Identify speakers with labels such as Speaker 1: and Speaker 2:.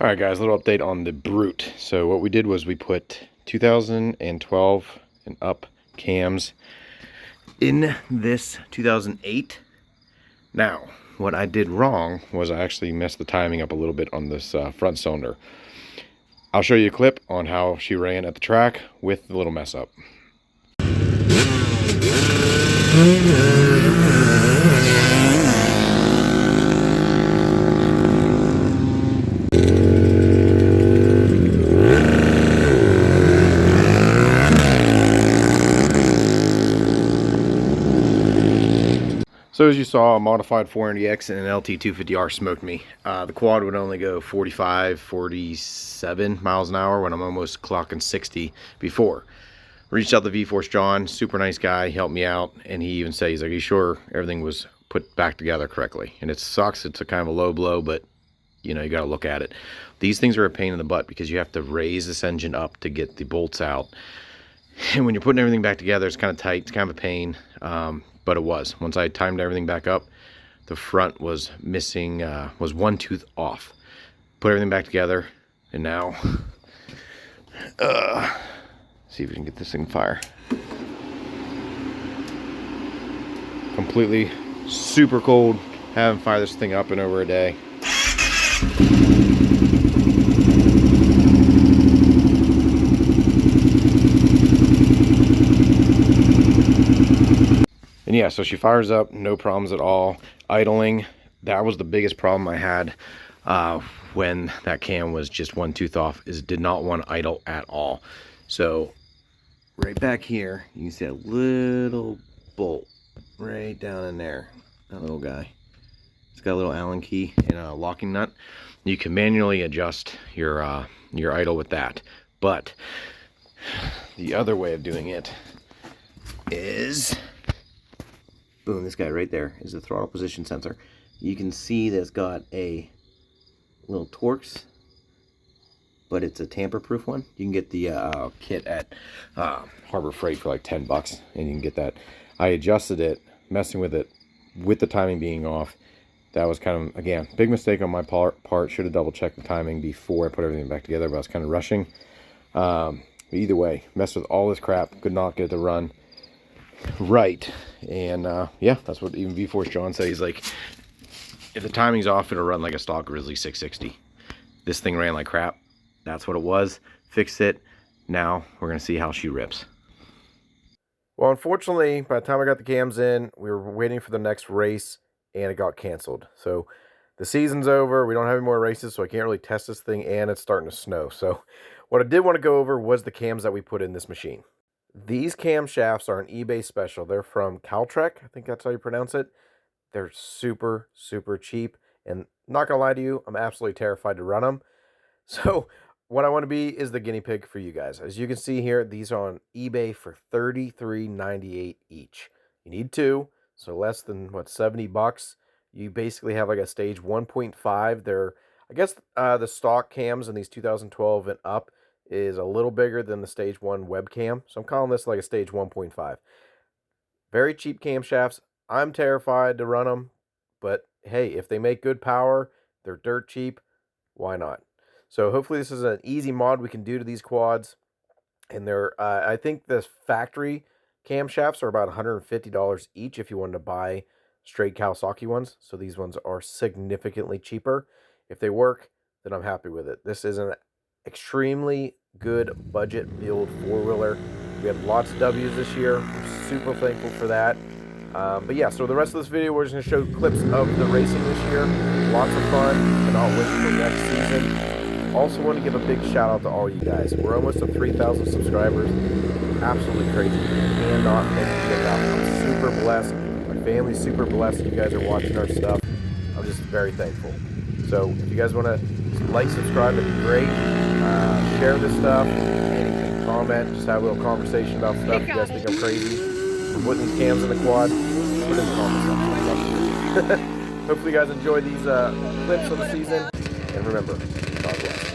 Speaker 1: All right, guys, a little update on the Brute. So what we did was we put 2012 and up cams in this 2008. Now, what I did wrong was I actually messed the timing up a little bit on this front cylinder. I'll show you a clip on how she ran at the track with the little mess up. So as you saw, a modified 490X and an LT250R smoked me. The quad would only go 45, 47 miles an hour when I'm almost clocking 60 before. Reached out to V-Force John, super nice guy, he helped me out, and he even said, he's like, are you sure everything was put back together correctly? And it sucks, it's a kind of a low blow, but you know, you gotta look at it. These things are a pain in the butt because you have to raise this engine up to get the bolts out. And when you're putting everything back together, it's kind of tight, it's kind of a pain. But it was. Once I timed everything back up, the front was missing, was one tooth off. Put everything back together, and now, see if we can get this thing fire. Completely super cold. Haven't fired this thing up in over a day. And yeah, so she fires up, no problems at all. Idling, that was the biggest problem I had when that cam was just one tooth off, is it did not want to idle at all. So right back here, you can see a little bolt right down in there, that little guy. It's got a little Allen key and a locking nut. You can manually adjust your idle with that. But the other way of doing it is, boom, this guy right there is the throttle position sensor. You can see that it's got a little Torx, but it's a tamper-proof one. You can get the kit at Harbor Freight for like 10 bucks, and you can get that. I adjusted it, messing with it, with the timing being off. That was kind of, again, big mistake on my part. Should have double-checked the timing before I put everything back together, but I was kind of rushing. But either way, messed with all this crap, could not get it to run right. And yeah, that's what even V-Force John said. He's like, if the timing's off, it'll run like a stock Grizzly 660. This thing ran like crap. That's what it was. Fixed it. Now we're gonna see how she rips. Well, unfortunately, by the time I got the cams in, we were waiting for the next race and it got canceled. So the season's over, we don't have any more races, so I can't really test this thing, and it's starting to snow. So what I did want to go over was the cams that we put in this machine. These camshafts are an eBay special. They're from Caltrek. I think that's how you pronounce it. They're super, super cheap. And not going to lie to you, I'm absolutely terrified to run them. So what I want to be is the guinea pig for you guys. As you can see here, these are on eBay for $33.98 each. You need two, so less than, what, 70 bucks. You basically have like a stage 1.5. They're, I guess, the stock cams in these 2012 and up is a little bigger than the stage 1 webcam. So I'm calling this like a stage 1.5. Very cheap camshafts. I'm terrified to run them, but hey, if they make good power, they're dirt cheap, why not? So hopefully this is an easy mod we can do to these quads. And they're, I think the factory camshafts are about $150 each if you wanted to buy straight Kawasaki ones. So these ones are significantly cheaper. If they work, then I'm happy with it. This is an extremely good budget build four-wheeler. We had lots of W's this year. We're super thankful for that. But yeah, so the rest of this video, we're just going to show clips of the racing this year. Lots of fun, and I'll wait for next season. Also want to give a big shout out to all you guys. We're almost at 3,000 subscribers. Absolutely crazy. Cannot thank you guys out. I'm super blessed. My family's super blessed. You guys are watching our stuff. I'm just very thankful. So if you guys want to like, subscribe, that'd be great. Share this stuff, and you can comment, just have a little conversation about stuff. If you guys think I'm crazy for putting these cams in the quad, put it in the comment section. Hopefully you guys enjoy these clips of the season, and remember, God bless.